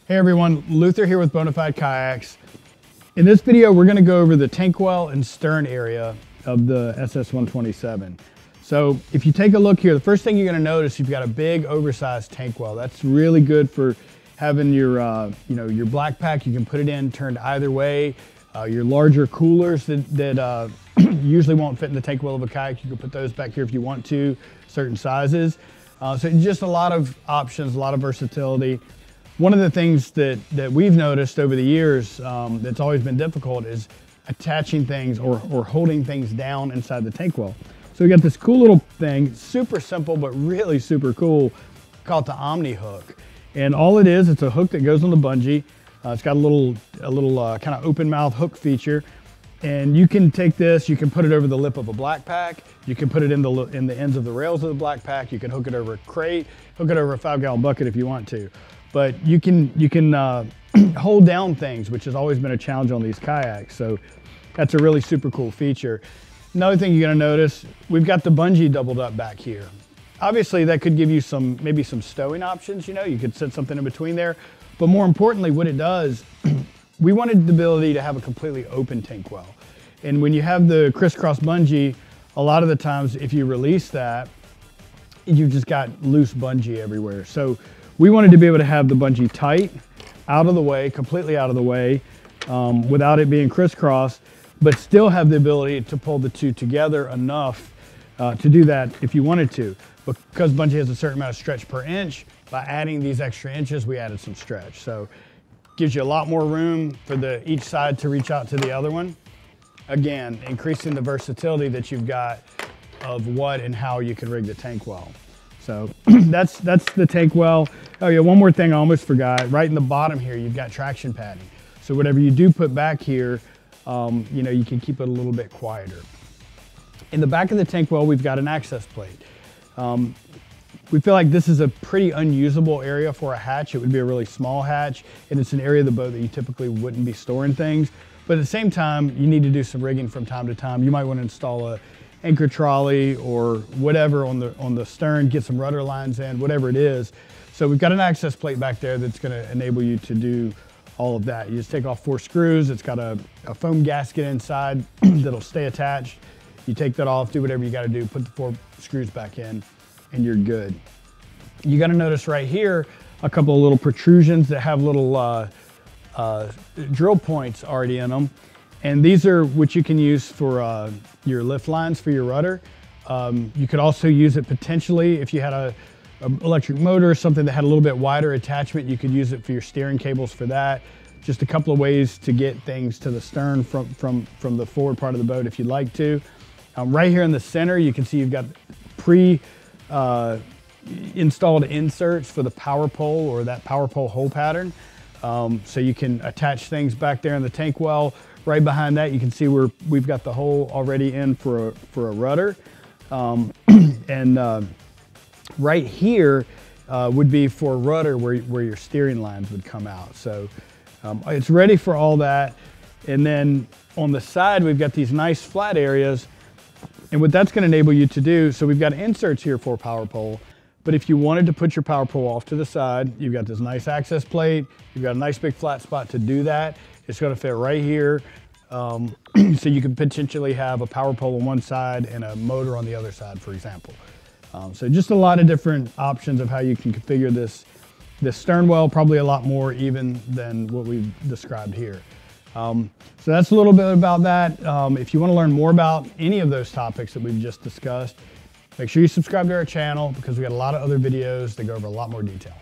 Hey everyone, Luther here with Bonafide Kayaks. In this video, we're going to go over the tank well and stern area of the SS127. So if you take a look here, the first thing you're going to notice, you've got a big oversized tank well. That's really good for having your, your black pack. You can put it in turned either way. Your larger coolers that usually won't fit in the tank well of a kayak, you can put those back here if you want to, certain sizes. So just a lot of options, a lot of versatility. One of the things that we've noticed over the years that's always been difficult is attaching things or holding things down inside the tank well. So we got this cool little thing, super simple but really super cool, called the Omni Hook. And all it is, it's a hook that goes on the bungee. It's got a little kind of open mouth hook feature. And you can take this, you can put it over the lip of a black pack, you can put it in the ends of the rails of the black pack, you can hook it over a crate, hook it over a 5-gallon bucket if you want to. But you can hold down things, which has always been a challenge on these kayaks. So that's a really super cool feature. Another thing you're gonna notice, we've got the bungee doubled up back here. Obviously that could give you maybe some stowing options, you could set something in between there. But more importantly, what it does, we wanted the ability to have a completely open tank well. And when you have the crisscross bungee, a lot of the times if you release that, you've just got loose bungee everywhere. So we wanted to be able to have the bungee tight, out of the way, completely out of the way, without it being crisscross, but still have the ability to pull the two together enough to do that if you wanted to. Because bungee has a certain amount of stretch per inch, by adding these extra inches, we added some stretch. So gives you a lot more room for each side to reach out to the other one. Again, increasing the versatility that you've got of what and how you can rig the tank well. So that's the tank well. Oh yeah, one more thing I almost forgot. Right in the bottom here, you've got traction padding. So whatever you do put back here, you can keep it a little bit quieter. In the back of the tank well, we've got an access plate. We feel like this is a pretty unusable area for a hatch. It would be a really small hatch, and it's an area of the boat that you typically wouldn't be storing things. But at the same time, you need to do some rigging from time to time. You might want to install a anchor trolley or whatever on the stern, get some rudder lines in, whatever it is. So we've got an access plate back there that's going to enable you to do all of that. You just take off 4 screws. It's got a foam gasket inside that'll stay attached. You take that off, do whatever you got to do, put the 4 screws back in, and you're good. You got to notice right here a couple of little protrusions that have little drill points already in them. And these are what you can use for your lift lines for your rudder. You could also use it potentially if you had an electric motor or something that had a little bit wider attachment. You could use it for your steering cables for that. Just a couple of ways to get things to the stern from the forward part of the boat if you'd like to. Right here in the center, you can see you've got installed inserts for the power pole or that power pole hole pattern. So you can attach things back there in the tank well. Right behind that, you can see we've got the hole already in for a rudder. Right here would be for a rudder where your steering lines would come out. So it's ready for all that. And then on the side, we've got these nice flat areas. And what that's going to enable you to do, so we've got inserts here for a power pole. But if you wanted to put your power pole off to the side, you've got this nice access plate. You've got a nice big flat spot to do that. It's going to fit right here. So you could potentially have a power pole on one side and a motor on the other side, for example. So just a lot of different options of how you can configure this stern well, probably a lot more even than what we've described here. So that's a little bit about that. If you want to learn more about any of those topics that we've just discussed, make sure you subscribe to our channel because we got a lot of other videos that go over a lot more detail.